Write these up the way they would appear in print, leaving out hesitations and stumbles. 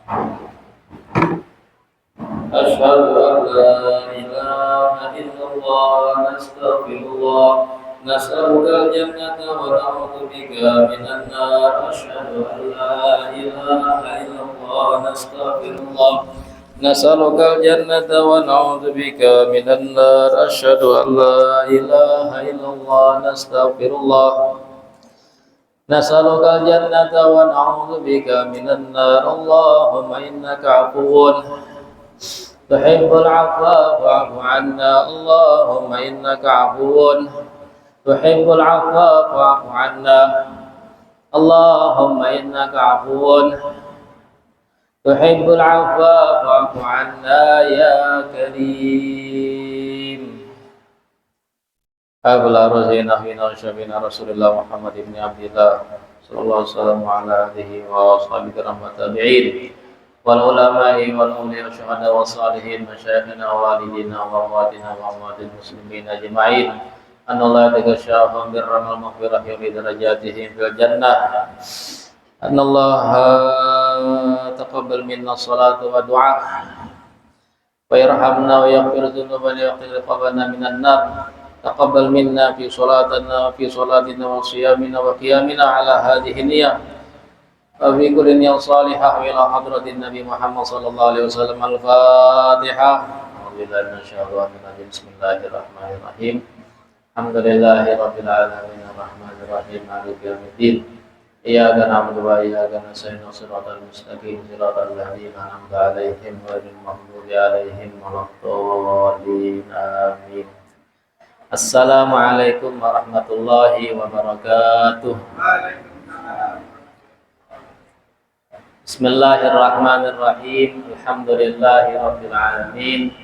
أشهد أن لا إله إلا الله نستغفر الله نسألك الجنة ونعوذ بك من النار أشهد أن لا إله إلا الله نستغفر الله نسألك الجنة ونعوذ بك من النار أشهد أن لا إله إلا الله نستغفر الله نسألك الجنة ونعوذ بك من النار اللهم إنك عفو تحب العفو فاعف عنا اللهم إنك عفو تحب العفو فاعف عنا اللهم إنك عفو تحب العفو فاعف عنا يا كريم. أبلغ رزقنا فينا وشفينا رسول الله محمد بن عبد الله صلى الله عليه وسلم وعلى آله وأصحابه الكرام والتابعين والعلماء والأولياء والشهداء والصالحين مشايخنا ووالدينا وأمواتنا وأموات المسلمين أجمعين أن الله يتغشاهم بالرحمة والمغفرة وفي درجاتهم في الجنة أن الله تقبل منا الصلاة والدعاء ويرحمنا ويغفر ذنوبنا ويغفر رقابنا من النار تقبل منا في صلاتنا وصيامنا وقيامنا على هذه النية وفي كل نية صالحة إلى حضرة النبي محمد صلى الله عليه وسلم. الفاتحة. أعوذ بالله من الشيطان الرجيم. بسم الله الرحمن الرحيم. الحمد لله رب العالمين الرحمن الرحيم مالك يوم الدين إياك نعبد وإياك نستعين صراط المستقيم صراط الذين أنعمت عليهم غير المغضوب عليهم ولا الضالين آمين. Assalamualaikum warahmatullahi wabarakatuh. Bismillahirrahmanirrahim. Alhamdulillahi rabbil alamin.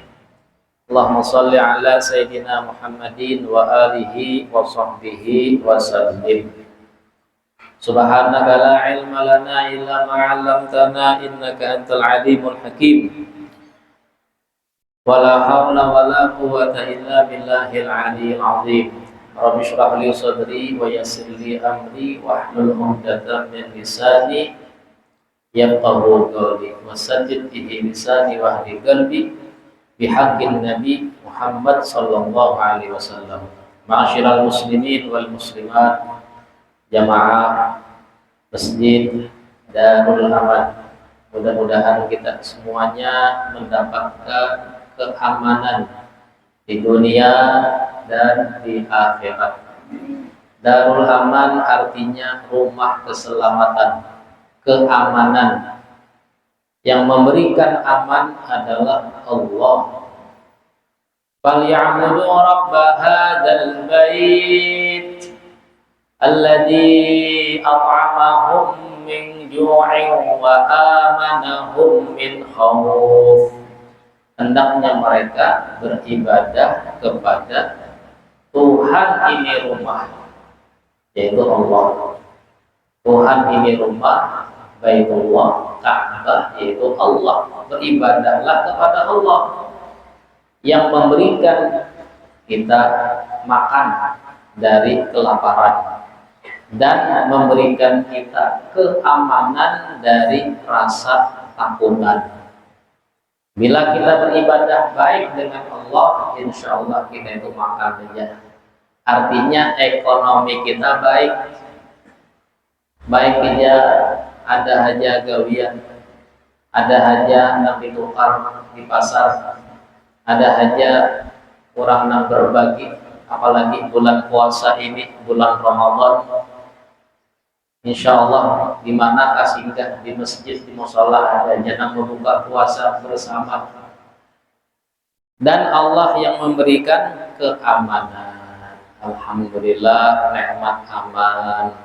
Allahumma shalli ala sayyidina Muhammadin wa alihi wa sahbihi wa sallim. Subhanaka la ilma lana illa ma 'allamtana innaka antal alimul hakim. Wala haula wala quwwata illa billahil aliyyil azim. Rabbi shrah li sadri wa yassir li amri wahlul 'uqdatam min lisani yafqahu qawli wasaddid bihi lisani wahdi qalbi bihaqqin nabi Muhammad sallallahu alaihi wasallam. Ma'asyiral muslimin wal muslimat jamaah masjid Darul Aman, mudah-mudahan kita semuanya mendapatkan keamanan di dunia dan di akhirat. Darul Aman artinya rumah keselamatan, keamanan. Yang memberikan aman adalah Allah. Falyabudu rabb hadzal bait alladzi at'amahum min ju'in wa amanahum min khauf. Hendaknya mereka beribadah kepada Tuhan ini rumah, yaitu Allah. Tuhan ini rumah, Baitullah, Ka'bah, yaitu Allah. Beribadahlah kepada Allah yang memberikan kita makan dari kelaparan dan memberikan kita keamanan dari rasa takutan. Bila kita beribadah baik dengan Allah, insya Allah kita itu makan saja. Artinya ekonomi kita baik. Baik saja ada haja gawian, ada haja yang ditukar di pasar, ada haja orang yang berbagi. Apalagi bulan puasa ini, bulan Ramadan. Insya Allah di mana singgah di masjid, di mushola ada yang membuka puasa bersama. Dan Allah yang memberikan keamanan. Alhamdulillah, nikmat aman,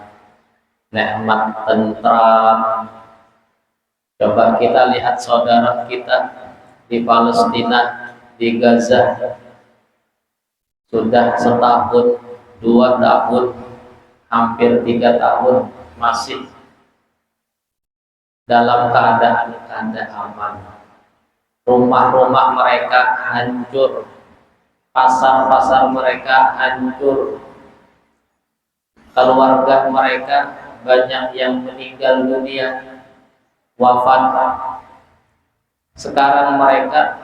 nikmat tentram. Coba kita lihat saudara kita di Palestina, di Gaza, sudah setahun, 2 tahun, hampir 3 tahun masih dalam keadaan aman. Rumah-rumah mereka hancur, pasar-pasar mereka hancur, keluarga mereka banyak yang meninggal dunia, wafat, Sekarang mereka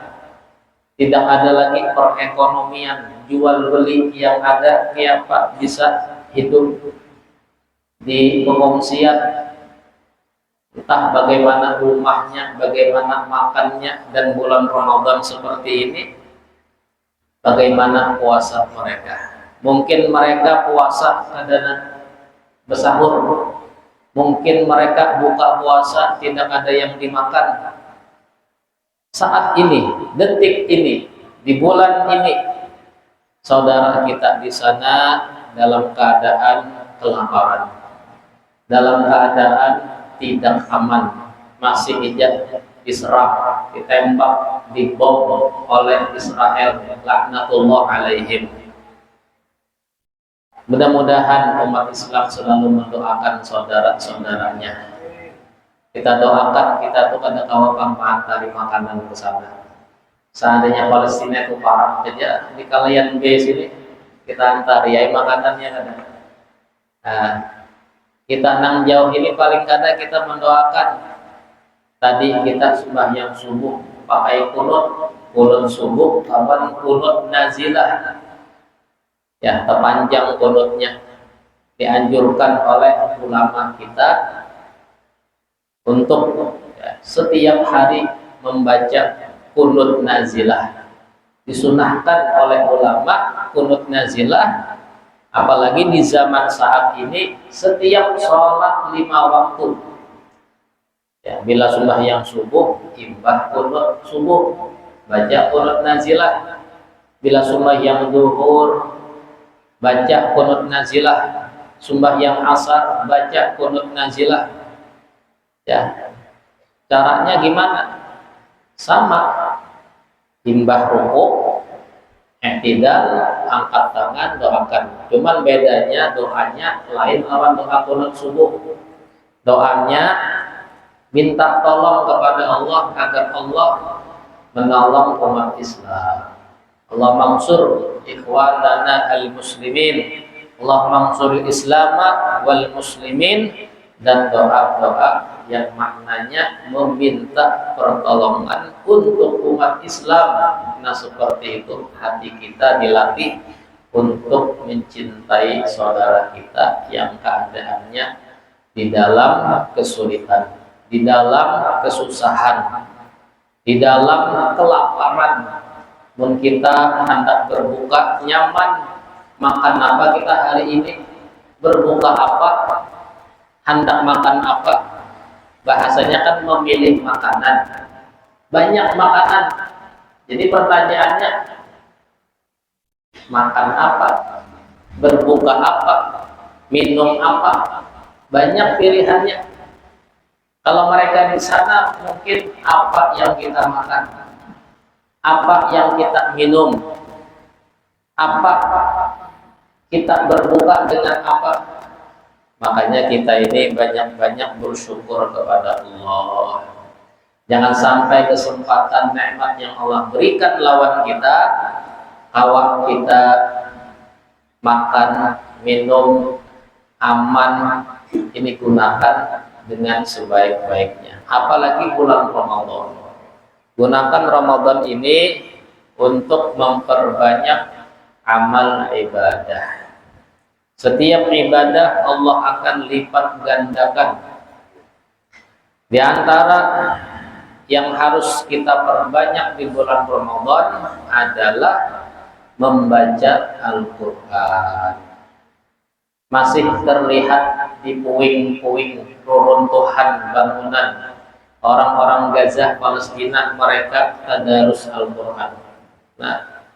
tidak ada lagi perekonomian jual beli yang ada, Pak bisa hidup di pengungsian, entah bagaimana rumahnya, bagaimana makannya, dan bulan Ramadan seperti ini bagaimana puasa mereka. Mungkin mereka puasa karena bersahur, mungkin mereka buka puasa tidak ada yang dimakan. Saat ini, detik ini, di bulan ini, saudara kita di sana dalam keadaan kelaparan, dalam keadaan tidak aman, masih diserang, ditembak, dibom oleh Israel, laknatullah alaihim. Mudah-mudahan umat Islam selalu mendoakan saudara-saudaranya. Kita doakan, kita tuh ada kawapan dari makanan ke sana. Seandainya Palestina itu parah, jadi di kalian B sini kita antar ya makanannya ada. Nah, kita nang jauh ini paling kadang kita mendoakan. Tadi kita sembahyang subuh pakai kunut subuh, kapan kunut nazilah. Ya, terpanjang kunutnya. Dianjurkan oleh ulama kita untuk setiap hari membaca kunut nazilah. Disunahkan oleh ulama kunut nazilah, apalagi di zaman saat ini setiap sholat 5 waktu. Ya, bila sembahyang subuh, imbah kunut subuh, baca kunut nazilah. Bila sembahyang zuhur, baca kunut nazilah. Sembahyang asar, baca kunut nazilah. Ya, caranya gimana? Sama, imbah rukuk, i'tidal, angkat tangan, doakan. Cuman bedanya doanya lain lawan doa kunut subuh. Doanya minta tolong kepada Allah agar Allah menolong umat Islam. Allah mansur ikhwanana al-muslimin, Allah mansur Islam wal muslimin, dan doa-doa yang maknanya meminta pertolongan untuk umat Islam. Nah, seperti itu hati kita dilatih untuk mencintai saudara kita yang keadaannya di dalam kesulitan, di dalam kesusahan, di dalam kelaparan. Mungkin kita hendak berbuka nyaman, makan apa kita hari ini, berbuka apa, hendak makan apa. Bahasanya kan memilih makanan, banyak makanan. Jadi pertanyaannya, makan apa, berbuka apa, minum apa, banyak pilihannya. Kalau mereka di sana mungkin apa yang kita makan, apa yang kita minum, apa kita berbuka dengan apa. Makanya kita ini banyak-banyak bersyukur kepada Allah. Jangan sampai kesempatan nikmat yang Allah berikan lawan kita, awak kita makan, minum, aman, ini gunakan dengan sebaik-baiknya. Apalagi bulan Ramadan. Gunakan Ramadan ini untuk memperbanyak amal ibadah. Setiap ibadah Allah akan lipat gandakan. Di antara yang harus kita perbanyak di bulan Ramadan adalah membaca Al-Quran. Masih terlihat di puing-puing reruntuhan bangunan orang-orang Gaza, Palestina, mereka tadarus Al-Quran. Nah,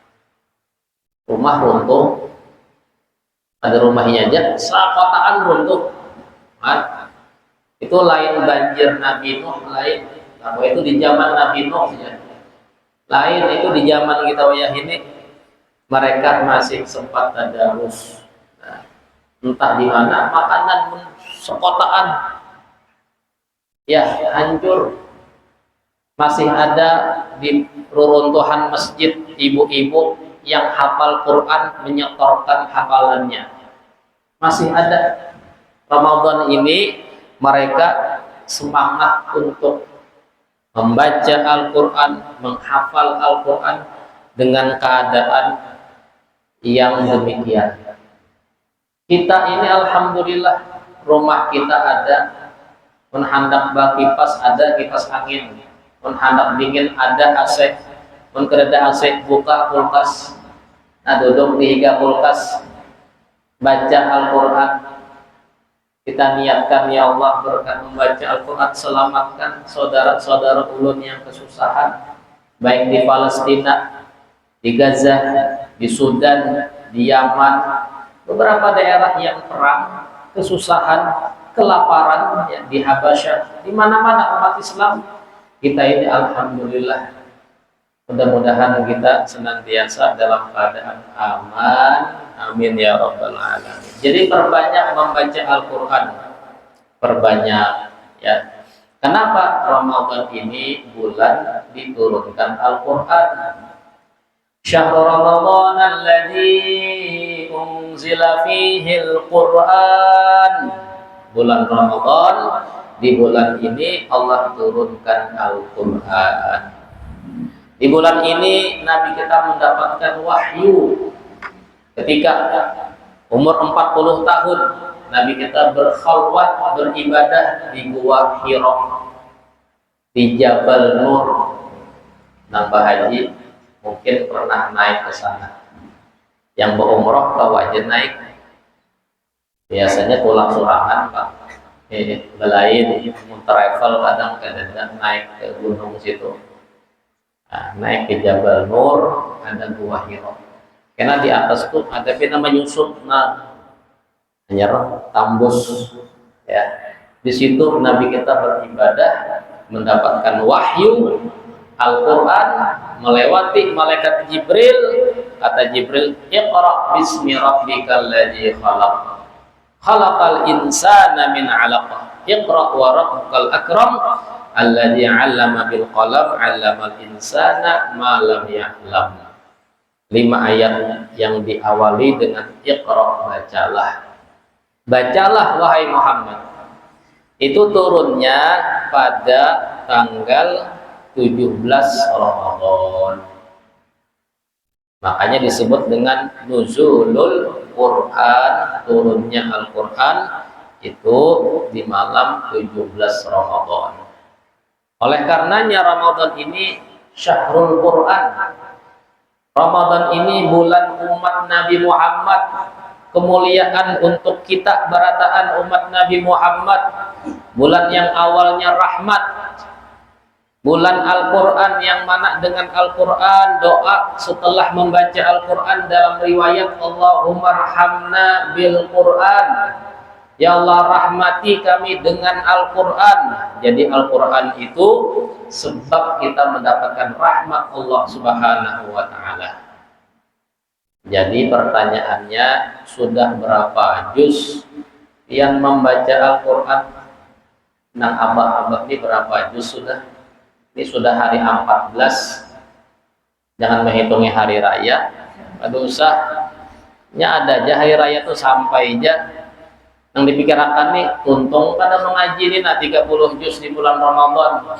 rumah runtuh, ada rumahnya aja, sekotaan runtuh. Nah, itu lain banjir Nabi Nuh, lain. Nah, itu di zaman Nabi Nuh ya. Lain itu di zaman kita ini, mereka masih sempat tadarus. Nah, entah di mana makanan sekotaan, ya hancur. Masih ada di reruntuhan masjid ibu-ibu yang hafal Quran menyetorkan hafalannya. Masih ada. Ramadan ini mereka semangat untuk membaca Al-Quran, menghafal Al-Quran dengan keadaan yang demikian. Kita ini alhamdulillah rumah kita ada, menhandak kipas ada, kipas angin, menhandak dingin ada AC, kereda AC, buka kulkas, nah duduk di higa kulkas, baca Al-Quran. Kita niatkan, ya Allah, berkat membaca Al-Quran selamatkan saudara-saudara ulun yang kesusahan, baik di Palestina, di Gaza, di Sudan, di Yaman, beberapa daerah yang perang, kesusahan, kelaparan, ya, di Habasyah, di mana-mana umat Islam. Kita ini alhamdulillah, mudah-mudahan kita senantiasa dalam keadaan aman. Amin ya rabbal alamin. Jadi perbanyak membaca Al-Quran, perbanyak, ya. Kenapa Ramadan ini bulan diturunkan Al-Quran? Syahrul Ramadan alladzi unzila fihi Al-Quran. Bulan Ramadan, di bulan ini Allah turunkan Al-Quran. Di bulan ini Nabi kita mendapatkan wahyu. Ketika umur 40 tahun, Nabi kita berkhalwat, beribadah di Gua Hira, di Jabal Nur. Nambah haji mungkin pernah naik ke sana. Yang berumrah ke wajib naik. Biasanya pulang surangan, Pak. Belain, travel kadang-kadang naik ke gunung situ. Nah, naik ke Jabal Nur, ada Gua Hira. Karena di atas tuh ada nama Yusuf, nah nyerah tambus, ya. Di situ Nabi kita beribadah, mendapatkan wahyu Al-Quran, melewati malaikat Jibril. Kata Jibril, Iqra bismi rabbikal ladzi khalaq, khalaqal insana min 'alaq, Iqra wa rabbukal akram alladzi 'allama bil qalam 'allamal insana ma lam ya'lam. 5 ayat yang diawali dengan Iqra, bacalah. Bacalah wahai Muhammad. Itu turunnya pada tanggal 17 Ramadan. Makanya disebut dengan nuzulul Quran, turunnya Al-Quran itu di malam 17 Ramadan. Oleh karenanya Ramadan ini syahrul Quran. Ramadan ini bulan umat Nabi Muhammad, kemuliaan untuk kita barataan umat Nabi Muhammad, bulan yang awalnya rahmat, bulan Al-Quran yang mana dengan Al-Quran doa setelah membaca Al-Quran dalam riwayat Allahumma rahamna bil Quran, ya Allah rahmati kami dengan Al-Quran. Jadi Al-Quran itu sebab kita mendapatkan rahmat Allah Subhanahu wa ta'ala. Jadi pertanyaannya, sudah berapa juz yang membaca Al-Quran? Nang abah-abah ini berapa juz sudah? Ini sudah hari 14. Jangan menghitungnya hari raya. Aduh usah. Nya ada aja hari raya tuh sampai aja. Yang dipikirkan nih, untung pada mengaji ini 30 juz di bulan Ramadan.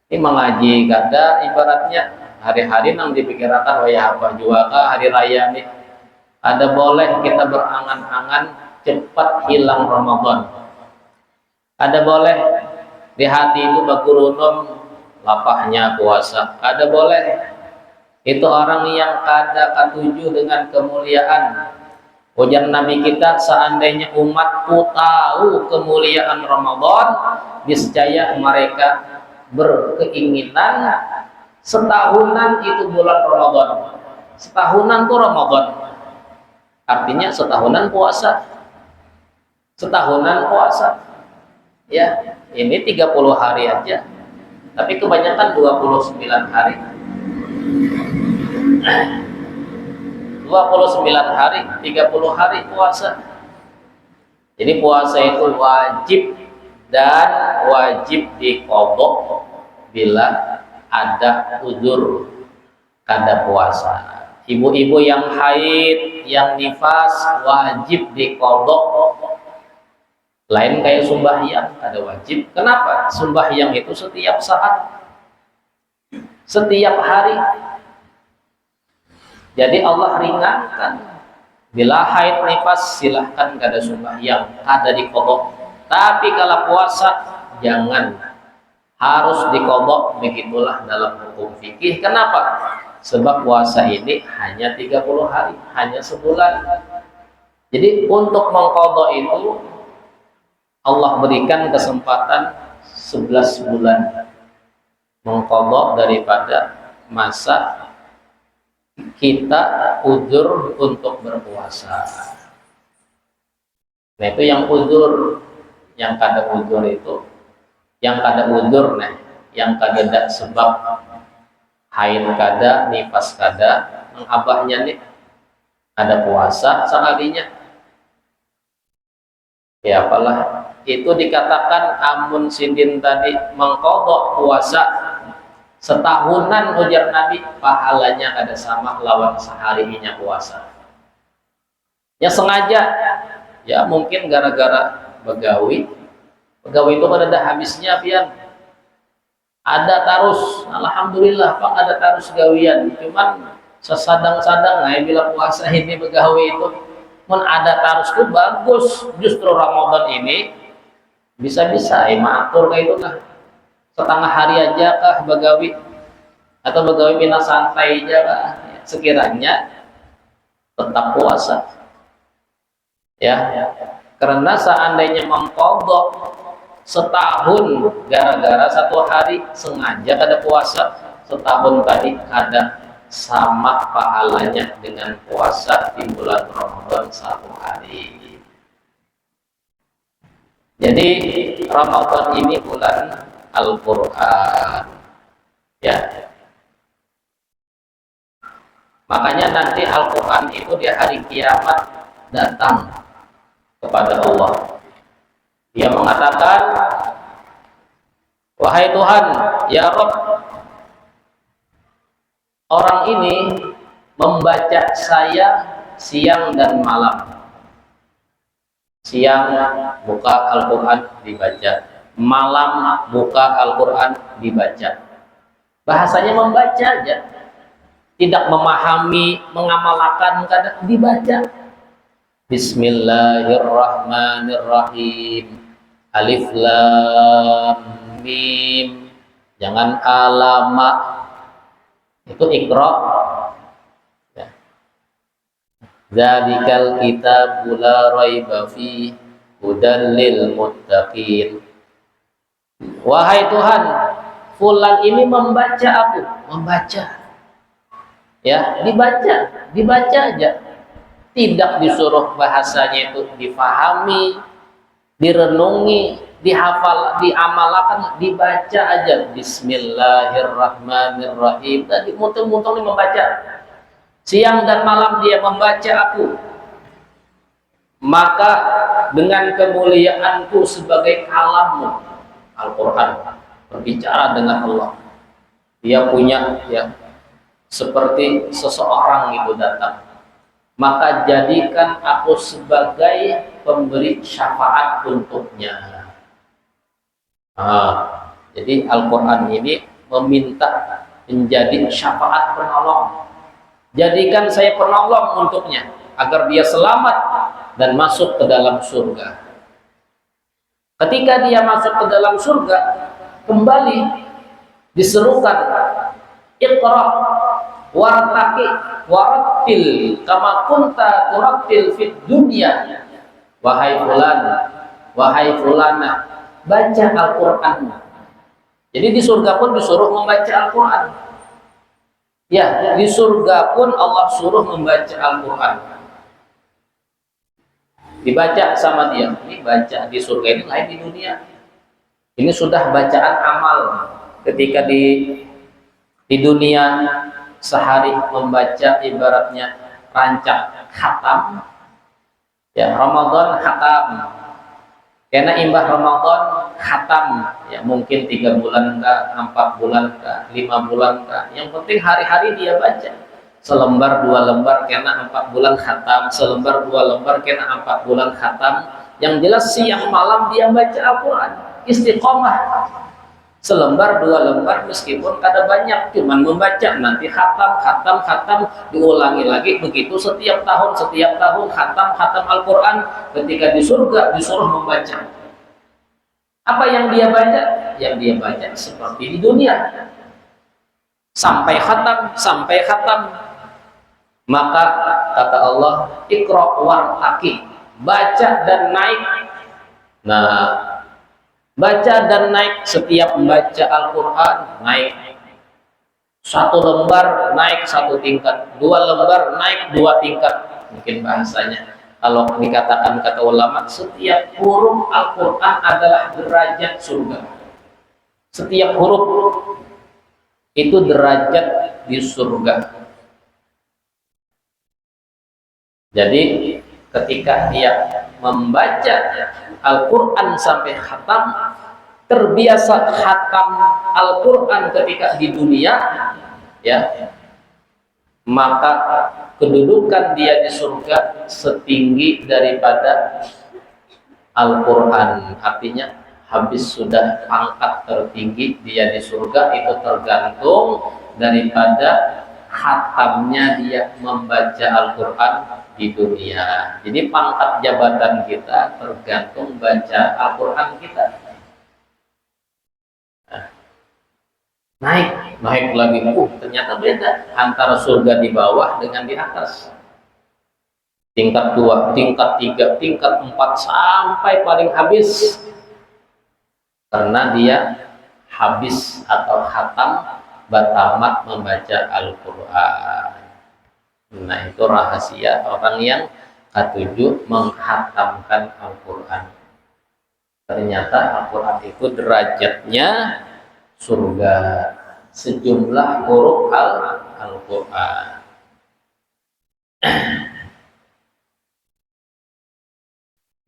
Ini mengaji kada ibaratnya hari-hari yang dipikirkan, oh ya apa juga kah hari raya nih. Ada boleh kita berangan-angan cepat hilang Ramadan. Ada boleh di hati itu bakurunum lapahnya puasa. Ada boleh itu orang yang kada katuju dengan kemuliaan. Ujar Nabi kita, seandainya umatku tahu kemuliaan Ramadan, niscaya mereka berkeinginan setahunan itu bulan Ramadan. Setahunan tuh Ramadan. Artinya setahunan puasa. Setahunan puasa. Ya, ini 30 hari aja. Tapi kebanyakan 29 hari. 29 hari, 30 hari puasa. Jadi puasa itu wajib dan wajib diqodho bila ada uzur kada puasa. Ibu-ibu yang haid, yang nifas wajib diqodho. Lain kayak sembahyang ada wajib. Kenapa? Sembahyang itu setiap saat, setiap hari. Jadi Allah ringankan. Bila haid nifas silahkan kada sembahyang, kada dikodok. Tapi kalau puasa jangan, harus dikodok. Begitulah dalam hukum fikih. Kenapa? Sebab puasa ini hanya 30 hari, hanya sebulan. Jadi untuk mengkodok itu Allah berikan kesempatan 11 bulan mengkodok daripada masa kita uzur untuk berpuasa. Nah itu yang uzur, yang kada uzur itu, yang kada uzur, nah yang kada sebab haid kada, nifas kada, abahnya nih ada puasa sekalinya. Ya apalah itu dikatakan amun sidin tadi mengkodok puasa setahunan, ujar Nabi, pahalanya ada sama lawan seharinya puasa. Ya sengaja, ya mungkin gara-gara begawi itu kan ada habisnya pian. Ada tarus, alhamdulillah Pak ada tarus gawian. Cuman sesadang-sadang bila puasa ini begawi itu mun ada tarus itu bagus. Justru Ramadan ini bisa-bisa matur kayak itu lah. Setengah hari aja kah begawi, atau begawi bina santai aja kah, sekiranya tetap puasa. Ya, karena seandainya mengkodok setahun gara-gara satu hari sengaja ada puasa, setahun tadi ada sama pahalanya dengan puasa di bulan Ramadan satu hari. Jadi Ramadan ini bulan Al-Quran, ya. Makanya nanti Al-Quran itu di hari kiamat datang kepada Allah. Dia mengatakan, wahai Tuhan, ya Rabb, orang ini membaca saya siang dan malam. Siang buka Al-Quran dibaca, malam buka Al-Quran dibaca. Bahasanya membaca aja, tidak memahami, mengamalkan, kadang dibaca. Bismillahirrahmanirrahim, alif lam mim, jangan alama, itu iqra. Dzalikal kitabu la raiba fi hudan lil muttaqin. Wahai Tuhan, fulan ini membaca aku, membaca. Ya, dibaca aja. Tidak disuruh bahasanya itu difahami, direnungi, dihafal, diamalkan, dibaca aja. Bismillahirrahmanirrahim. Tadi mutung-mutung membaca. Siang dan malam dia membaca aku, maka dengan kemuliaanku sebagai kalammu, Al-Quran berbicara dengan Allah, dia punya ya seperti seseorang itu datang, maka jadikan aku sebagai pemberi syafaat untuknya. Jadi Al-Quran ini meminta menjadi syafaat penolong. Jadikan saya penolong untuknya agar dia selamat dan masuk ke dalam surga. Ketika dia masuk ke dalam surga, kembali diserukan, Iqra wartaqi warattil kama kunta turattil fid dunya. Wahai fulan, wahai fulana, baca Al-Qur'an. Jadi di surga pun disuruh membaca Al-Qur'an. Ya, di surga pun Allah suruh membaca Al-Quran. Dibaca sama dia. Ini baca di surga ini lain di dunia. Ini sudah bacaan amal. Ketika di dunia sehari membaca ibaratnya rancak khatam. Ya, Ramadan khatam. Karena imbah Ramadan khatam, ya mungkin 3 bulan kah, 4 bulan kah, 5 bulan kah. Yang penting hari-hari dia baca. Selembar 2 lembar karena 4 bulan khatam, selembar 2 lembar karena 4 bulan khatam. Yang jelas siang malam dia baca Al-Quran, istiqomah. Selembar dua lembar meskipun kada banyak, cuman membaca, nanti khatam diulangi lagi begitu setiap tahun khatam Al-Quran. Ketika di surga disuruh membaca. Apa yang dia baca? Yang dia baca seperti di dunia, sampai khatam. Maka kata Allah, Iqra wartaqi, baca dan naik. Nah, baca dan naik, setiap membaca Al-Quran naik satu lembar, naik satu tingkat, dua lembar, naik dua tingkat. Mungkin bahasanya, kalau dikatakan kata ulama, setiap huruf Al-Quran adalah derajat surga. Setiap huruf itu derajat di surga. Jadi ketika dia membaca Al-Quran sampai khatam, terbiasa khatam Al-Quran ketika di dunia, ya, maka kedudukan dia di surga setinggi daripada Al-Quran. Artinya habis sudah pangkat tertinggi dia di surga itu tergantung daripada khatamnya dia membaca Al-Quran di dunia. Jadi pangkat jabatan kita tergantung baca Al-Quran kita. Naik lagi. Ternyata beda antara surga di bawah dengan di atas. Tingkat 2, tingkat 3, tingkat 4 sampai paling habis. Karena dia habis atau khatam batamat membaca Al-Quran. Nah, itu rahasia orang yang ketujuh menghatamkan Al-Quran. Ternyata Al-Quran itu derajatnya surga, sejumlah huruf Al-Quran.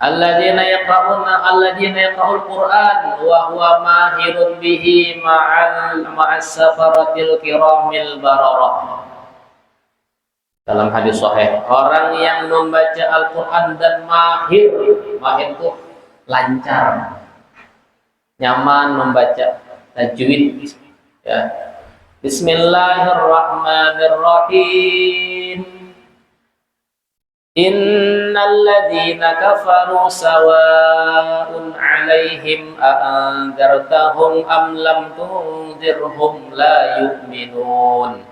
Alladzina yaqra'ul Qur'an wa huwa mahirun bihi ma'as safaratil kiramil bararah. Dalam hadis sahih, orang yang membaca Al-Quran dan mahir itu lancar, nyaman membaca, tajwid, ya. Bismillahirrahmanirrahim. Innal ladzina kafaru sawa'un 'alaihim a'anzartahum am lam tunzirhum la yu'minun.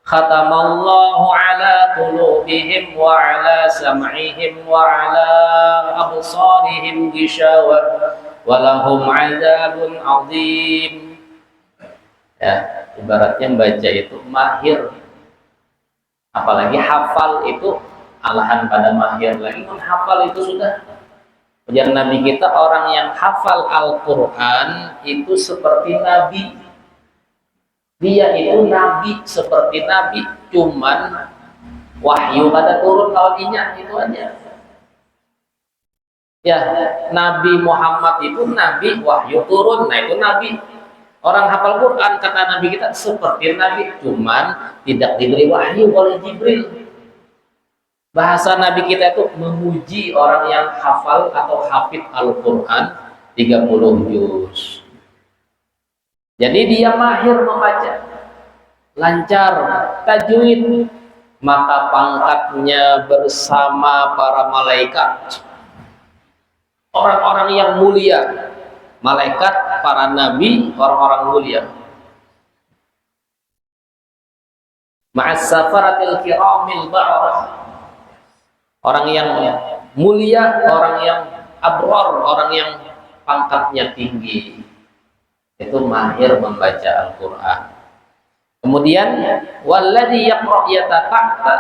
Khatamallahu ala qulubihim wa ala sam'ihim wa ala absarihim ghishawah wa lahum 'adzabun 'adzim. Ya, ibaratnya baca itu mahir. Apalagi hafal itu alahan pada mahir lagi. Menghafal itu sudah. Ujar Nabi kita, orang yang hafal Al-Quran itu seperti Nabi. Dia itu Nabi, seperti Nabi, cuman wahyu pada turun lawannya, itu aja. Ya, Nabi Muhammad itu Nabi, wahyu turun, nah itu Nabi. Orang hafal Quran, kata Nabi kita, seperti Nabi, cuman tidak diberi wahyu oleh Jibril. Bahasa Nabi kita itu memuji orang yang hafal atau hafid Al-Quran 30 juz. Jadi dia mahir membaca, lancar, tajwid, maka pangkatnya bersama para malaikat, orang-orang yang mulia, malaikat, para nabi, orang-orang mulia. Ma'as safaratil kiramil bararah, orang yang mulia, orang yang abror, orang yang pangkatnya tinggi, itu mahir membaca Al-Quran. Kemudian walladzi yaqra' yatata'ta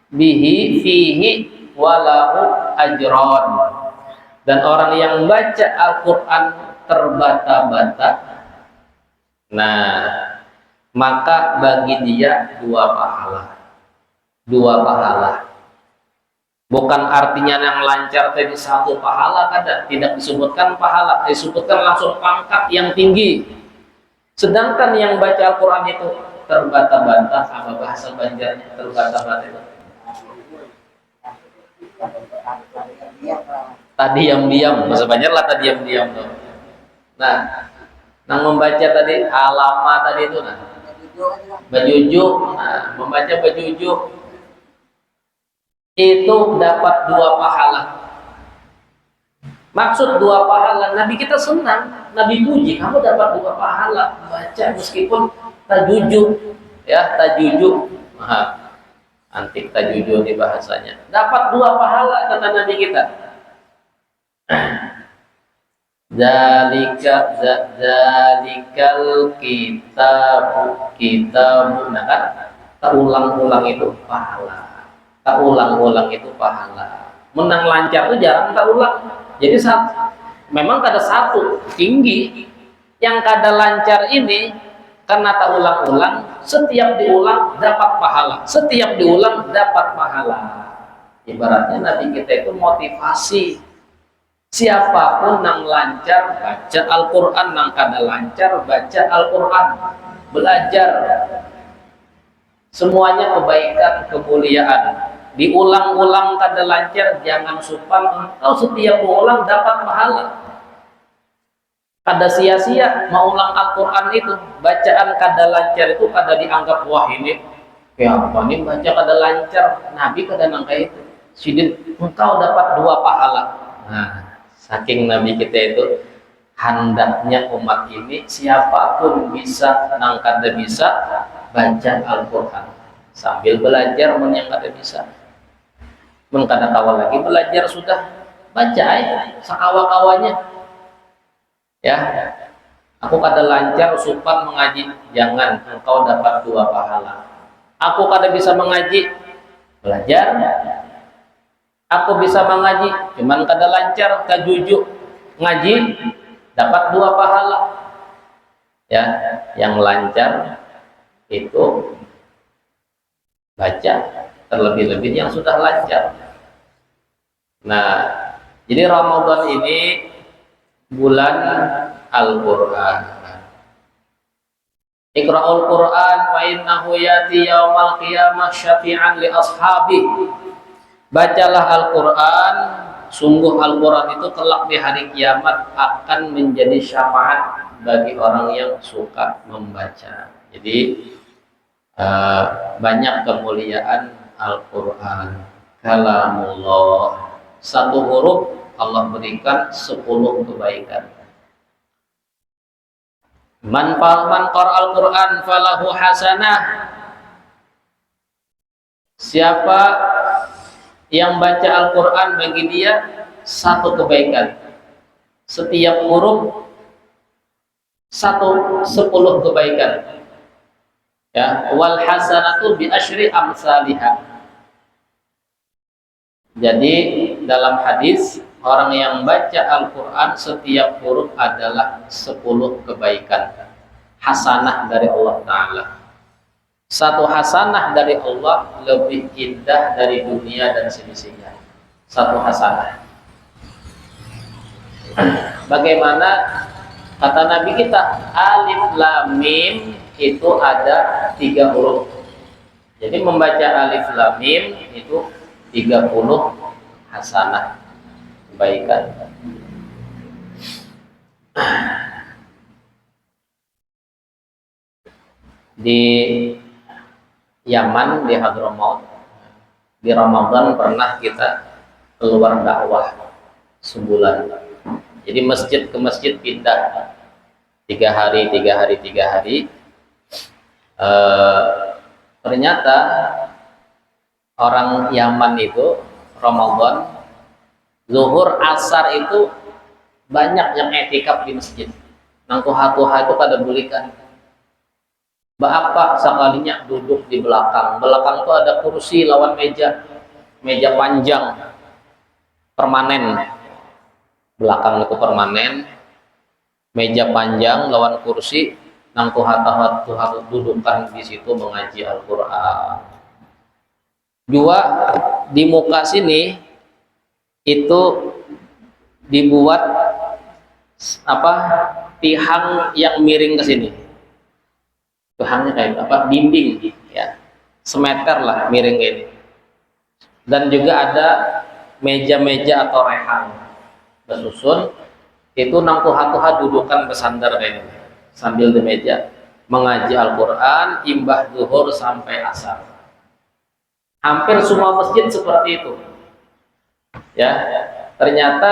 bihi fihi walahu ajran, dan orang yang baca Al-Quran terbata-bata, nah maka bagi dia dua pahala. Bukan artinya yang lancar tadi satu pahala, tidak disebutkan pahala, disebutkan langsung pangkat yang tinggi. Sedangkan yang baca Al-Quran itu terbata-bata, apa bahasa Banjarnya terbata-bata itu? Tadi diam-diam, bahasa Banjar lah tadi diam-diam tuh. Nah, nang membaca tadi alama tadi itu nah. Bajujuk, nah, membaca bajujuk itu dapat 2 pahala. Maksud 2 pahala, Nabi kita senang, Nabi puji, kamu dapat 2 pahala baca meskipun tajujuk, ya tajujuk, antik tajujuk di bahasanya. Dapat 2 pahala kata Nabi kita. Zalikal kitabu, nah kan terulang-ulang itu pahala. Tak ulang-ulang itu pahala. Menang lancar itu jarang tak ulang. Jadi memang kada satu tinggi yang kada lancar ini karena tak ulang-ulang, setiap diulang dapat pahala, setiap diulang dapat pahala. Ibaratnya Nabi kita itu motivasi siapapun nang lancar baca Al-Quran, nang kada lancar baca Al-Quran, belajar, semuanya kebaikan, kemuliaan. Diulang-ulang kada lancar, jangan sumpah engkau setiap mengulang dapat pahala. Kada sia-sia mengulang Al-Quran itu, bacaan kada lancar itu kada dianggap wah ini kayak apa nih baca kada lancar. Nabi kada nangka itu. Sidin engkau dapat 2 pahala. Nah, saking Nabi kita itu hendaknya umat ini siapapun bisa nang kada bisa baca Al-Quran sambil belajar yang kada bisa. Kada tahu lagi belajar sudah baca sakawa-kawanya ya. Aku kada lancar supan mengaji, jangan, engkau dapat 2 pahala. Aku kada bisa mengaji, belajar. Aku bisa mengaji, cuman kada lancar, tajujuk, ngaji, dapat 2 pahala ya. Yang lancar itu baca, terlebih-lebih yang sudah lancar. Nah, jadi Ramadan ini bulan Al-Quran. Iqra'ul Quran fa innahu yati yaumal qiyamah syafi'an li ashabi. Bacalah Al-Quran, sungguh Al-Quran itu kelak di hari kiamat akan menjadi syafaat bagi orang yang suka membaca. Jadi banyak kemuliaan Al-Quran, kalamullah. 1 huruf Allah berikan 10 kebaikan. Man qara al-Quran falahu hasanah. Siapa yang baca Al-Quran bagi dia 1 kebaikan. Setiap huruf 10 kebaikan. Ya, wal hasanatu bi asyri amsalihah. Jadi dalam hadis orang yang baca Al-Quran setiap huruf adalah 10 kebaikan, hasanah dari Allah Ta'ala. 1 hasanah dari Allah lebih indah dari dunia dan seisinya. 1 hasanah. Bagaimana kata Nabi kita, alif lam mim itu ada 3 huruf. Jadi membaca alif lam mim itu 30 hasanah kebaikan. Di Yaman, di Hadramaut, di Ramadan pernah kita keluar dakwah sebulan. Jadi masjid ke masjid pindah 3 hari. Ternyata orang Yaman itu Ramadan zuhur asar itu banyak yang etikaf di masjid. Nang tuha-tuha itu kada bulikan. Bapak sekalinya duduk di belakang. Belakang itu ada kursi lawan meja panjang permanen. Belakang itu permanen, meja panjang lawan kursi. Nang tuha-tuha dudukan di situ mengaji Al-Quran. Dua di muka sini itu dibuat tihang yang miring ke sini. Tihangnya kayak dinding ya, semeter lah miring ini. Dan juga ada meja-meja atau rehan bersusun, itu nang tuha-tuha dudukan bersandar kayak ini sambil di meja mengaji Al-Quran imbah zuhur sampai asar. Hampir semua masjid seperti itu ya. Ternyata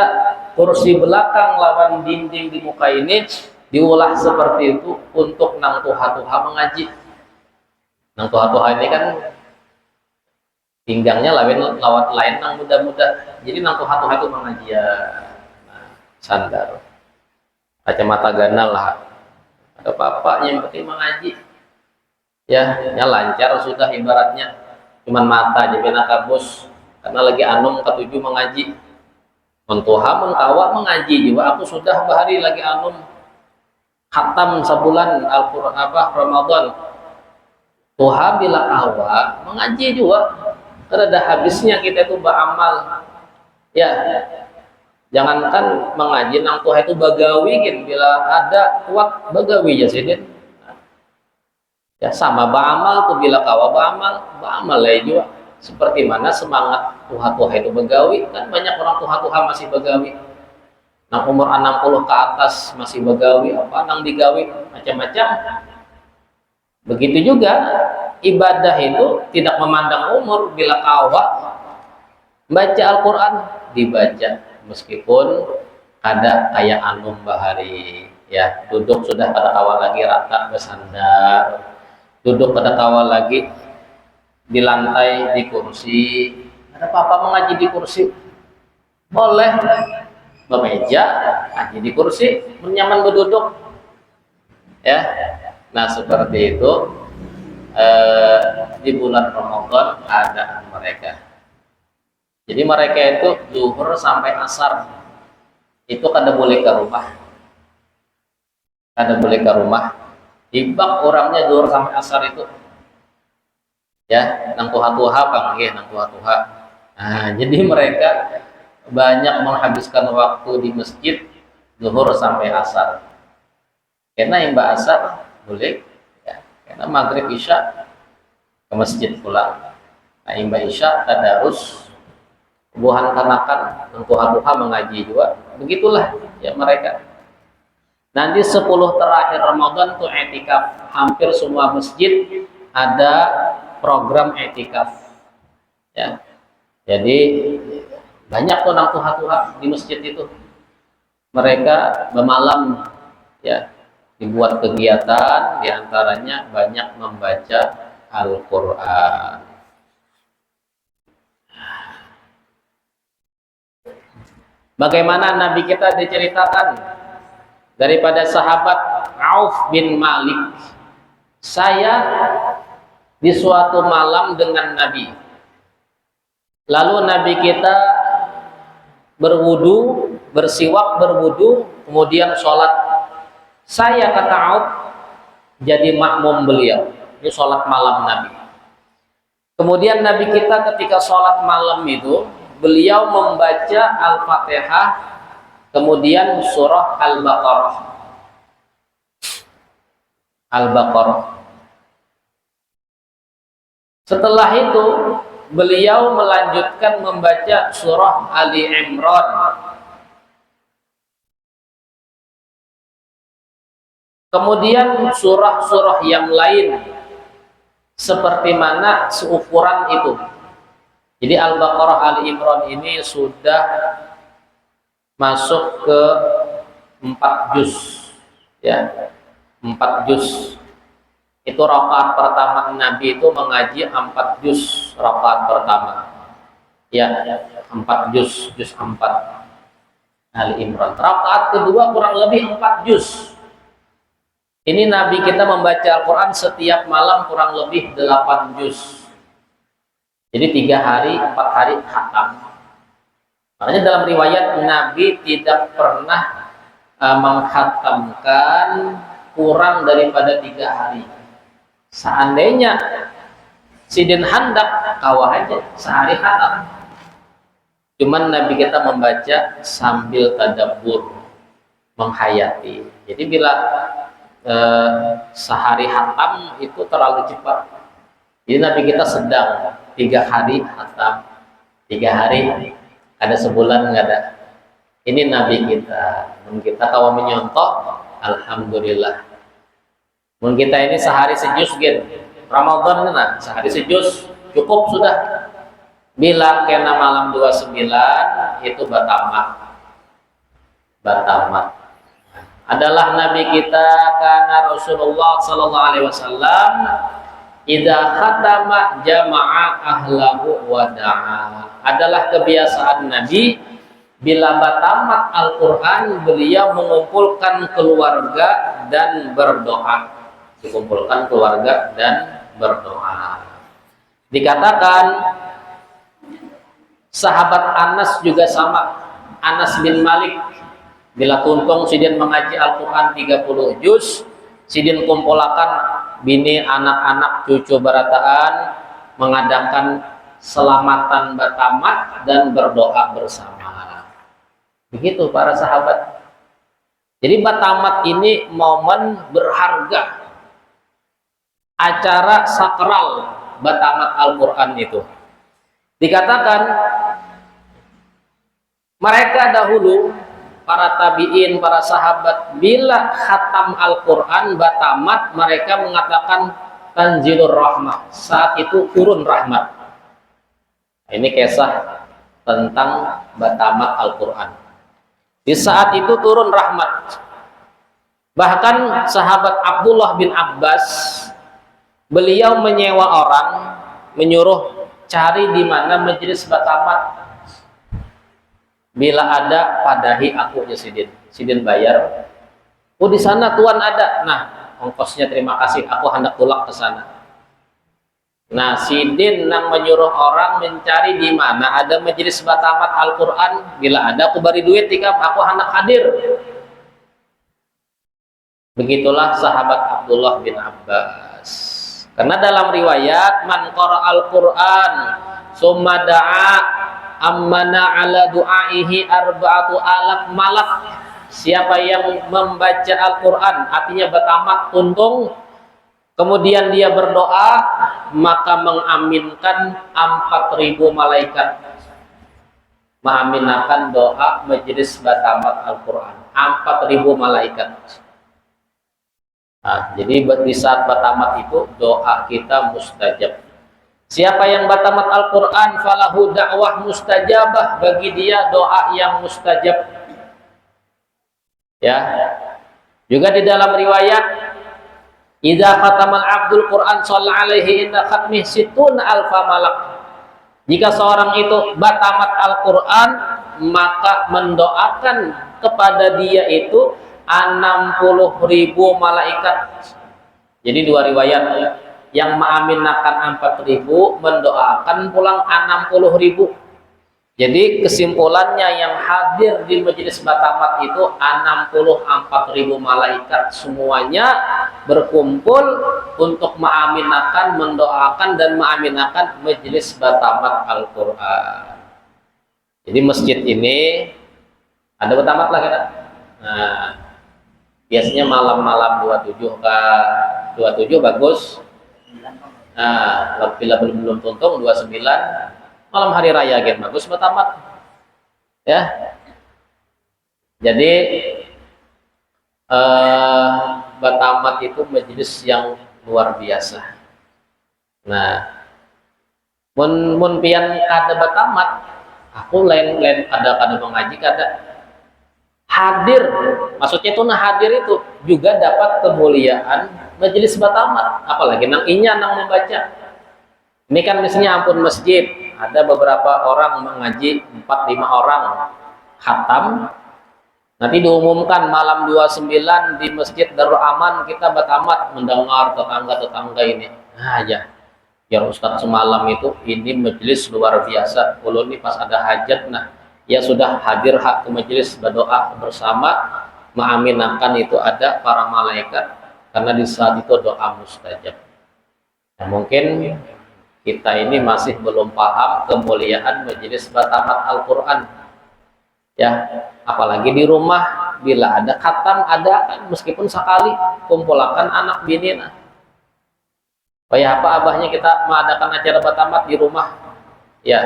kursi belakang lawan dinding di muka ini diolah seperti itu untuk nang tuha-tuha mengaji. Nang tuha-tuha ini kan pinggangnya lawan lain nang muda-muda, jadi nang tuha-tuha itu mengaji ya. Nah, sandar kacamata ganal lah, ada bapaknya yang penting mengaji ya lancar sudah, ibaratnya cuman mata aja bena kabus karena lagi anum ketujuh mengaji. Mentuha mengkawa mengaji juga, aku sudah bahari lagi anum khatam sebulan Al-Quran Ramadan. Tuha bila kawa mengaji juga, karena ada habisnya kita itu beramal ya. Jangankan mengaji nang tuha itu bagawi gitu, bila ada kuat bagawi ya sidin ya, sama beramal tuh bila kawa beramal lah juga. Seperti mana semangat tuha-tuha itu begawi, kan banyak orang tuha-tuha masih begawi. Nang umur 60 ke atas masih begawi, apa nang digawi macam-macam. Begitu juga ibadah itu tidak memandang umur, bila kawa baca Al-Quran dibaca meskipun ada kayak anum bahari ya, duduk sudah pada awal lagi rata bersandar, duduk pada awal lagi di lantai di kursi. Ada apa-apa mengaji di kursi boleh, bemeja ngaji di kursi, nyaman berduduk ya. Nah seperti itu di bulan Ramadan keadaan mereka. Jadi mereka itu zuhur sampai asar itu kada boleh ke rumah, ibak orangnya zuhur sampai asar itu ya, nang tuha-tuha panggil nang tuha-tuha. Nah, jadi mereka banyak menghabiskan waktu di masjid zuhur sampai asar. Karena imbah asar boleh ya, karena maghrib isya ke masjid pulang. Nah, imbah isya tadarus buhan kanakan nang tuha-tuha mengaji juga. Begitulah ya mereka. Nanti 10 terakhir Ramadan tuh etikaf, hampir semua masjid ada program etikaf ya. Jadi banyak tuh nang tuha-tuha di masjid itu, mereka bermalam ya, dibuat kegiatan diantaranya banyak membaca Al-Quran. Bagaimana Nabi kita diceritakan daripada sahabat Auf bin Malik, saya di suatu malam dengan Nabi, lalu Nabi kita berwudu, bersiwak berwudu, kemudian sholat. Saya kata Auf jadi makmum beliau. Ini sholat malam Nabi. Kemudian Nabi kita ketika sholat malam itu, beliau membaca Al-Fatihah, kemudian surah Al-Baqarah. Setelah itu beliau melanjutkan membaca surah Ali Imran. Kemudian surah-surah yang lain seperti mana seukuran itu. Jadi Al-Baqarah, Ali Imran ini sudah masuk ke 4 juz ya, 4 juz. Itu rakaat pertama Nabi itu mengaji 4 juz rakaat pertama ya, 4 juz 4 Ali Imran. Rakaat kedua kurang lebih 4 juz. Ini Nabi kita membaca Al-Quran setiap malam kurang lebih 8 juz. Jadi 3 hari 4 hari khatam. Makanya dalam riwayat Nabi tidak pernah menghatamkan kurang daripada 3 hari. Seandainya Sidin Handak kawah aja sehari khatam. Cuman Nabi kita membaca sambil tadabbur, menghayati. Jadi bila sehari khatam itu terlalu cepat. Jadi Nabi kita sedang 3 hari khatam, 3 hari Ada sebulan nggak ada. Ini Nabi kita. Mun kita kalau menyontoh, alhamdulillah. Mun kita ini sehari sejus gitu. Ramadan nah, sehari sejus cukup sudah. Bila kena malam 29 itu batamat. Batamat. Adalah Nabi kita karena Rasulullah sallallahu alaihi wasallam idza khatama jama'a ahlahu wa da'a. Adalah kebiasaan Nabi bila batamat Al-Qur'an beliau mengumpulkan keluarga dan berdoa. Dikumpulkan keluarga dan berdoa. Dikatakan sahabat Anas juga sama. Anas bin Malik bila tuntung sidin mengaji Al-Quran 30 juz, sidin kumpulakan bini, anak-anak, cucu barataan mengadakan selamatan batamat dan berdoa bersama. Begitu para sahabat. Jadi batamat ini momen berharga, acara sakral batamat Al-Quran itu. Dikatakan mereka dahulu para tabi'in, para sahabat bila khatam Al-Quran batamat mereka mengatakan tanzilur rahmah, saat itu turun rahmat. Ini kisah tentang batamat Al-Quran. Di saat itu turun rahmat. Bahkan sahabat Abdullah bin Abbas beliau menyewa orang, menyuruh cari di mana majelis batamat. Bila ada padahi aku ya sidin bayar. Oh di sana tuan ada. Nah ongkosnya terima kasih. Aku hendak tulak ke sana. Nah sidin nang menyuruh orang mencari di mana ada majelis batamat Al-Quran. Bila ada aku beri duit tikap aku hendak hadir. Begitulah sahabat Abdullah bin Abbas. Karena dalam riwayat man qara Al-Quran summa da'a ammana ala du'aihi arba'atu alaf malak. Siapa yang membaca Al-Quran artinya batamat tuntung kemudian dia berdoa maka mengaminkan 4.000 malaikat mengaminkan doa majelis batamat Al-Quran 4.000 malaikat. Nah, jadi di saat batamat itu doa kita mustajab. Siapa yang batamat Al-Quran falahu da'wah mustajabah, bagi dia doa yang mustajab. Ya. Juga di dalam riwayat idza khatamal abdul Quran shalla alaihi inna khatmih situna alfa malak. Jika seorang itu batamat Al-Quran maka mendoakan kepada dia itu 60.000 malaikat. Jadi dua riwayat, yang mengaminakan 4.000 mendoakan pulang 60.000. Jadi kesimpulannya yang hadir di majelis batamat itu 64.000 malaikat semuanya berkumpul untuk mengaminakan, mendoakan dan mengaminakan majelis batamat Al-Quran. Jadi masjid ini ada batamat lah kan? Nah, biasanya malam-malam 27 kan, 27 bagus. Nah, bila belum tuntung 29 malam hari raya gen bagus batamat. Ya. Jadi batamat itu majelis yang luar biasa. Nah, mun pian kada batamat, aku lain kada mengaji kada hadir, maksudnya itu nah hadir itu juga dapat kemuliaan majelis batamat, apalagi nang inya nang membaca. Ini kan misalnya ampun masjid ada beberapa orang mengaji 4-5 orang khatam, nanti diumumkan malam 29 di Masjid Darul Aman kita batamat, mendengar tetangga ini, nah ya Ustadz semalam itu ini majelis luar biasa, kalau ini pas ada hajat nah ya sudah hadir hak ke majelis berdoa bersama, mengaminakan itu ada para malaikat karena di saat itu doa mustajab. Nah, mungkin kita ini masih belum paham kemuliaan majelis batamat Al-Quran. Ya, apalagi di rumah bila ada khatam ada meskipun sekali kumpulkan anak bini. Nah, kayak apa abahnya kita mengadakan acara batamat di rumah. Ya.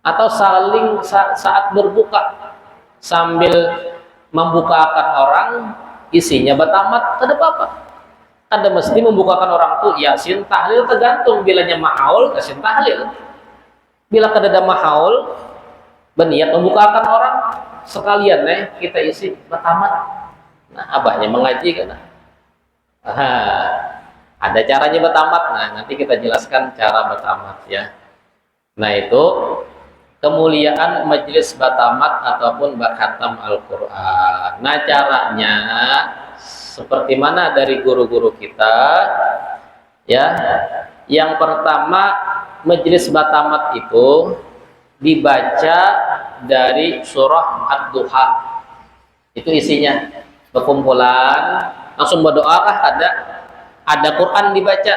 atau saat berbuka sambil membukakan orang isinya batamat, ada apa-apa. Ada mesti membukakan orang tuh yasin tahlil, tergantung bilanya mahaul yasin tahlil. Bila kadada mahaul berniat membukakan orang sekalian kita isi batamat. Nah, abahnya mengaji kan. Ada caranya batamat. Nah, nanti kita jelaskan cara batamat ya. Nah, itu kemuliaan majelis batamat ataupun khatam Al-Qur'an. Nah, caranya seperti mana dari guru-guru kita ya. Yang pertama, majelis batamat itu dibaca dari surah Ad-Duha. Itu isinya berkumpulan langsung berdoa kah? Ada Quran dibaca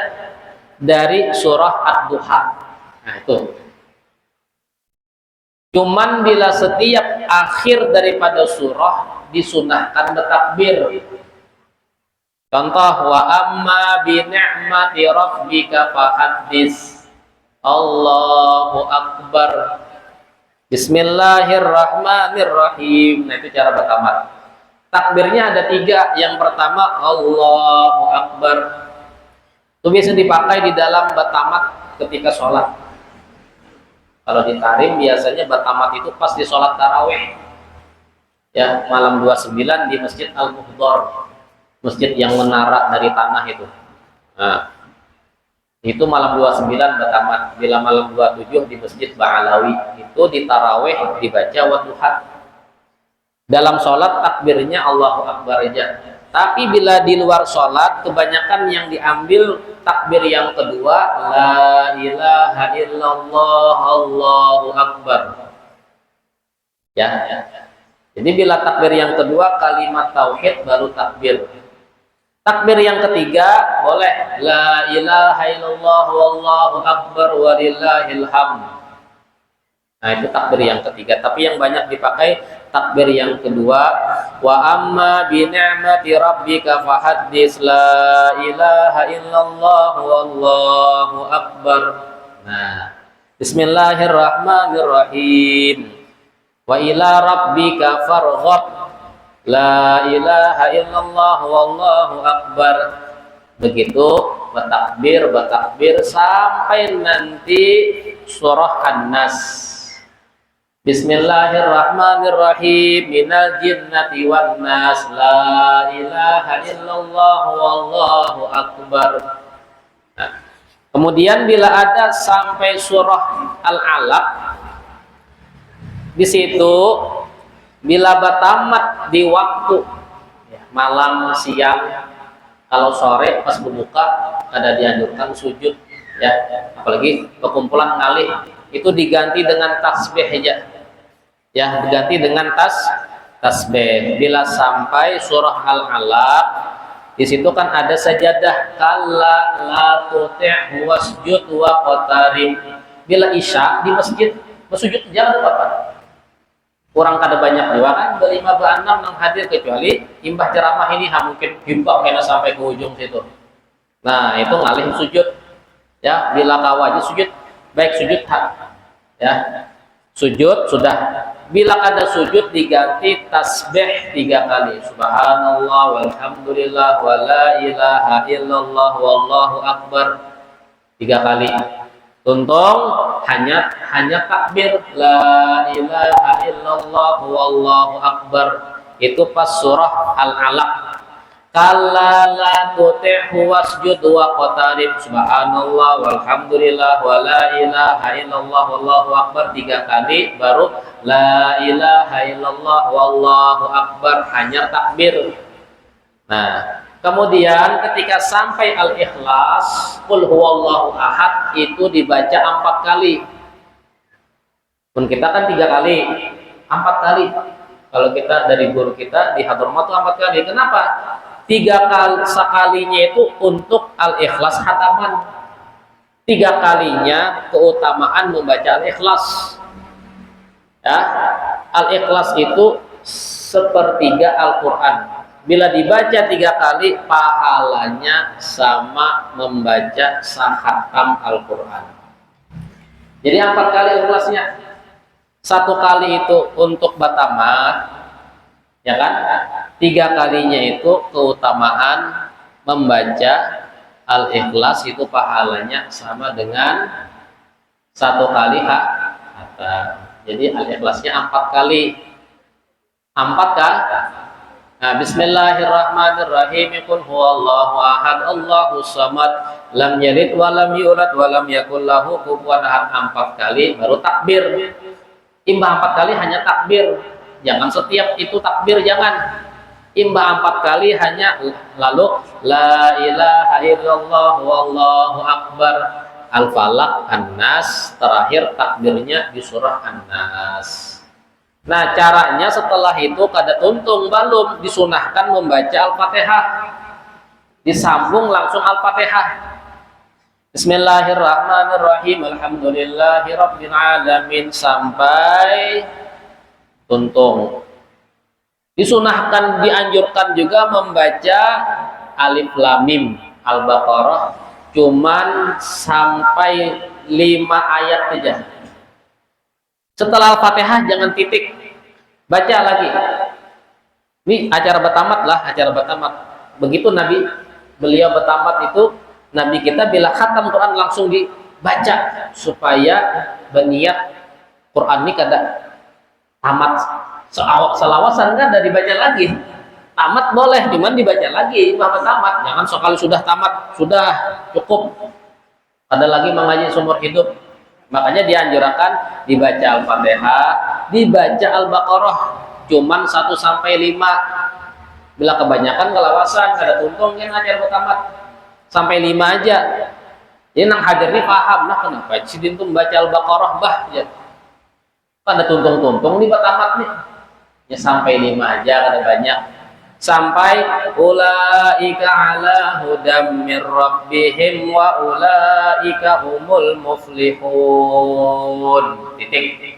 dari surah Ad-Duha. Nah, itu. Cuman bila setiap akhir daripada surah disunahkan bertakbir. Contoh, wa amma bi ni'mati rabbika fahaddits. Allahu akbar. Bismillahirrahmanirrahim. Nah, itu cara batamat. Takbirnya ada 3. Yang pertama Allahu akbar. Itu biasa dipakai di dalam batamat ketika sholat. Kalau di tarim biasanya batamat itu pas di sholat tarawih ya, malam 29 di Masjid Al-Muhdar, masjid yang menara dari tanah itu. Nah, itu malam 29 batamat. Bila malam 27 di Masjid Ba'alawi, itu di tarawih dibaca wadduha. Dalam sholat takbirnya Allahu Akbar aja. Tapi bila di luar sholat, kebanyakan yang diambil takbir yang kedua, la ilaha illallah Allahu Akbar. Ya. Jadi bila takbir yang kedua kalimat tauhid baru takbir. Takbir yang ketiga boleh la ilaha illallah wallahu akbar walillahil hamd. Nah, itu takbir yang ketiga. Tapi yang banyak dipakai takbir yang kedua, wa amma bi ni'mati rabbika fahaddits la ilaha illallah wallahu akbar. Nah, bismillahirrahmanirrahim. Wa ila rabbika farghab. La ilaha illallah wallahu akbar. Begitu bertakbir sampai nanti surah An-Nas. Bismillahirrahmanirrahim. Minal jinnati wan nas. La ilaha illallah wallahu akbar. Nah, kemudian bila ada sampai surah Al-Alaq, di situ bila batamat di waktu malam, siang, kalau sore pas berbuka ada dianjurkan sujud ya, apalagi perkumpulan ngalih itu diganti dengan tasbih aja ya, diganti dengan tasbih. Bila sampai surah Al-Alaq, di situ kan ada sajadah, kalla la tuti' wasjud wa qatarib. Bila isya di masjid bersujud jangan apa-apa. Kurang kada banyak juga kan, berlima berenam yang hadir, kecuali imbah ceramah ini mungkin himbau kena sampai ke ujung situ. Nah, itu ngalih sujud ya, bila kawaji sujud baik sujud ya, sujud sudah. Bila ada sujud diganti tasbih 3 kali, subhanallah walhamdulillah wa la ilaha illallah wallahu akbar 3 kali. Tuntung hanya takbir la ilaha illallah wallahu akbar, itu pas surah Al-Alaq. Kalla la tuti'hu wasjud wa qatarib, subhanallah walhamdulillah wa la ilaha illallah wallahu akbar 3 kali, baru la ilaha illallah wallahu akbar, hanya takbir. Nah, kemudian ketika sampai Al-Ikhlas, qul huwallahu ahad, itu dibaca 4 kali. Pun kita kan 3 kali, 4 kali. Kalau kita dari guru kita di Hadramaut 4 kali. Kenapa? 3 kali sekalinya itu untuk Al-Ikhlas khataman. 3 kalinya keutamaan membaca Al-Ikhlas. Ya, Al-Ikhlas itu sepertiga Al-Quran. Bila dibaca 3 kali, pahalanya sama membaca sahatam Al-Quran. Jadi 4 kali Ikhlasnya. Satu kali itu untuk batamat, ya kan? 3 kalinya itu keutamaan membaca Al-Ikhlas itu pahalanya sama dengan 1 kali khatam. Jadi Al-Ikhlasnya 4 kali. 4 kan? Nah, Bismillahirrahmanirrahim. Qul huwallahu ahad, Allahus samad, lam yalid wa lam yulad wa lam yakul lahu kufuwan ahad. 4 kali baru takbir. Imbah 4 kali hanya takbir. Jangan setiap itu takbir, jangan. Imbah 4 kali hanya lalu la ilaha illallah wallahu akbar, Al-Falaq, An-Nas, terakhir takbirnya di surah An-Nas. Nah, caranya setelah itu kada tuntung balum disunahkan membaca Al-Fatihah. Disambung langsung Al-Fatihah. Bismillahirrahmanirrahim. Alhamdulillahirabbil alamin sampai tuntung. Disunahkan, dianjurkan juga membaca Alif Lam Mim Al-Baqarah cuman sampai 5 ayat saja. Setelah Al-Fatihah jangan titik, baca lagi. Ini acara bertamat lah, acara bertamat. Begitu beliau bertamat itu, Nabi kita bila khatam Quran langsung dibaca supaya berniat Quran ini kada tamat selawasan, kan dari dibaca lagi. Tamat boleh, cuman dibaca lagi bahwa tamat. Jangan sekali sudah tamat, sudah cukup. Ada lagi mengaji seumur hidup. Makanya dianjurkan dibaca Al-Fatihah, dibaca Al-Baqarah cuman 1 sampai 5. Bila kebanyakan kelawasan, kada tuntung yang ngajar tamat sampai 5 aja. Jadi nang hadir ini paham, nah kenapa sidin tuh baca Al-Baqarah bah ya. Kada tuntung-tuntung nih tamat nih. Ya sampai 5 aja, kada banyak. Sampai ulaika ala hudam mir rabbihim wa ulaika humul muflihun. Titik.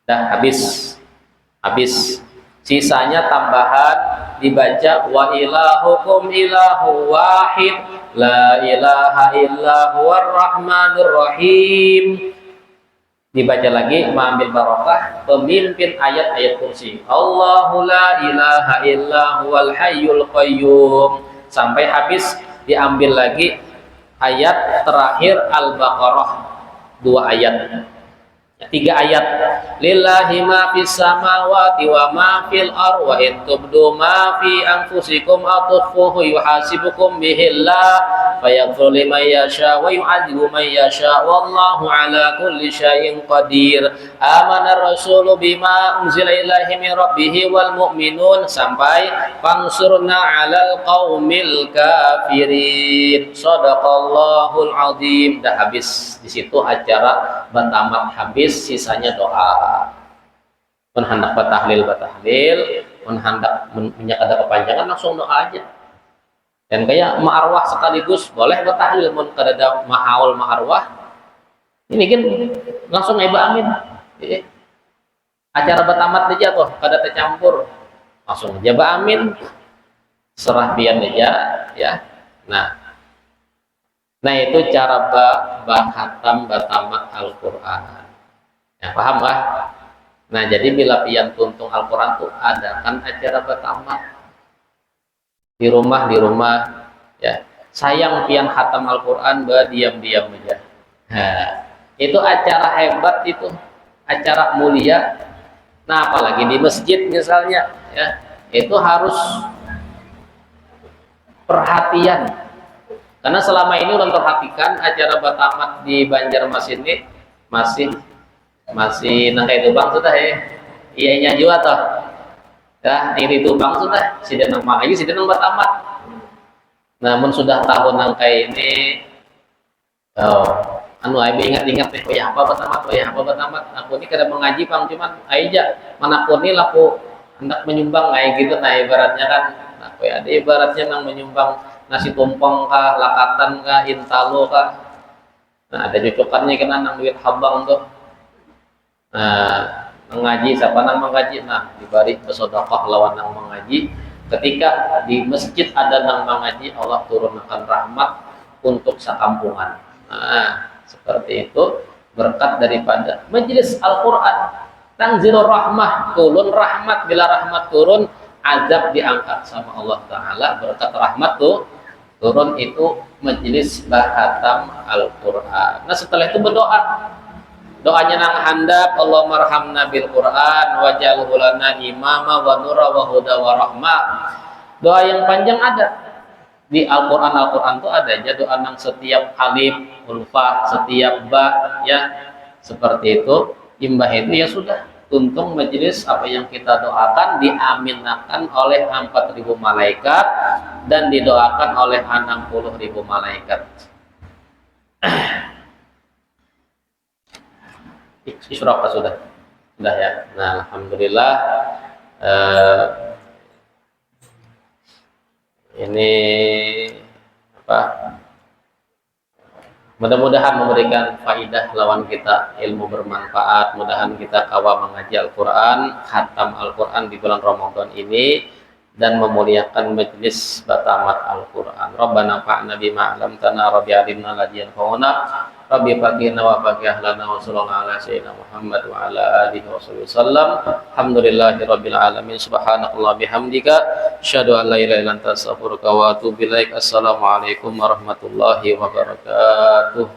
Dah habis. Sisanya tambahan dibaca wa ilahukum ilahu wahid la ilaha illa huwar rahmanir rahim. Dibaca lagi mengambil barokah pemimpin ayat-ayat kursi. Allahu la ilaha illa huwal hayyul qayyum sampai habis. Diambil lagi ayat terakhir Al-Baqarah 2 ayat. 3 ayat. Lillahi ma fis samawati wa ma fil ardi wa in tubdu ma fi anfusikum aw tukhfuhu yuhasibukum bihillah fayaghfiru liman yasha wa yu'adzibu man yasha wallahu ala kulli syai'in qadir. Amana ar-rasulu bima unzila ilaihi min rabbih wal mu'minun sampai fansurna 'alal qaumil kafirin. Shadaqallahul azim. Dah habis di situ acara bertamat habis. Sisanya doa. Hendak bertahlil, hendak menyakada kepanjangan langsung doa aja. Dan kayak ma'arwah sekaligus boleh bertahlil, mun kada mahaul ma'arwah. Ini kan langsung eba amin. Acara bertamat aja tuh, kada tercampur. Langsung aja ba amin. Serah pian aja ya. Nah itu cara khatam bertamat Al-Qur'an. Ya, paham lah. Nah jadi bila pian tuntung Al-Quran tuh adakan acara bertamat di rumah ya. Sayang pian khatam Al-Quran diam-diam aja. Nah, itu acara hebat, itu acara mulia. Nah apalagi di masjid misalnya ya, itu harus perhatian. Karena selama ini ulun perhatikan acara bertamat di Banjarmasin ini masih nangkai tubang sudah ya. Iya juga toh. Ya, ini tubang sudah. Sudah nang mengaji, sudah nang bertamat. Namun sudah tahun nangkai ini ingat-ingat nih, ya apa bertamat. Aku ini kada mengaji pang cuman aja manapun ini laku hendak menyumbang kayak gitu. Nah ibaratnya kan aku ada ibaratnya nang menyumbang nasi tumpeng kah, lakatan kah, intalo kah. Nah ada cocokannya kena nang duit habang tuh. Nah, mengaji siapa nang mengaji, nah dibalik bersedekah lawan nang mengaji. Ketika di masjid ada nang mengaji, Allah turunkan rahmat untuk sakampungan. Nah seperti itu berkat daripada majelis Al-Quran. Tanzilur rahmah, turun rahmat. Bila rahmat turun, azab diangkat sama Allah Ta'ala. Berkat rahmat tuh turun itu majelis bahatam Al-Quran. Nah setelah itu berdoa. Doanya nang handap, Allah marhamna bil Quran waj'alhu lana imama wa nura wa huda wa rahmah. Doa yang panjang ada di Al-Quran. Al-Quran itu ada aja doa nang setiap alif, ulfa, setiap ba, ya seperti itu. Imbah itu ya sudah, tuntung majelis apa yang kita doakan diaminakan oleh 4.000 malaikat dan didoakan oleh 60.000 malaikat. Isyraq sudah ya. Nah alhamdulillah ini apa, mudah-mudahan memberikan faidah lawan kita, ilmu bermanfaat. Mudahan kita kawa mengaji Al-Quran, khatam Al-Quran di bulan Ramadan ini, dan memuliakan majelis batamat Al-Quran. Rabbana fa'na bima 'allamtana, rabbi alimna ladzi yanfa'una, rabbi faqihna wa faqih lana, wa sallallahu ala sayyidina Muhammad wa ala alihi wa sallam. Alhamdulillahi rabbil alamin. Subhanakallah bihamdika asyhadu an la ilaha illa anta astaghfiruka wa atubu ilaik. Assalamualaikum warahmatullahi wabarakatuh.